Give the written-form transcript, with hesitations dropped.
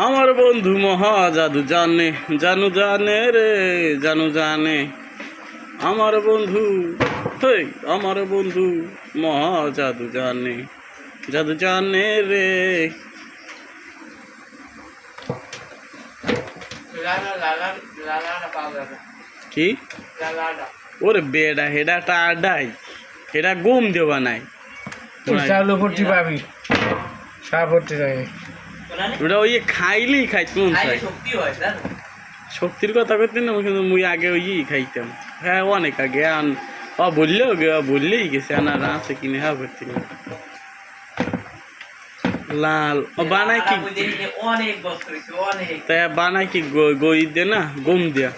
আমার বন্ধু মহা জাদু জানে, জানু জানে রে, জানু জানে। আমার বন্ধু, হেই আমার বন্ধু মহা জাদু জানে, জাদু জানে রে। কি ওরে বেডা হেডাটা আডাই, হেডা গুম দেবা নাই, চালু করতে পাবি সাপড়তে যাবে ওটা ওই খাইলেই খাইতে মন চাই। শক্তির কথা করতে না, কিন্তু মুই আগে ওই খাইতাম। হ্যাঁ অনেক আগে বললেও বললেই গেছে আনার আছে কিনে হ্যাঁ করতে লাল বানায় কি, তাই বানায় কি গই দে না গম দিয়া।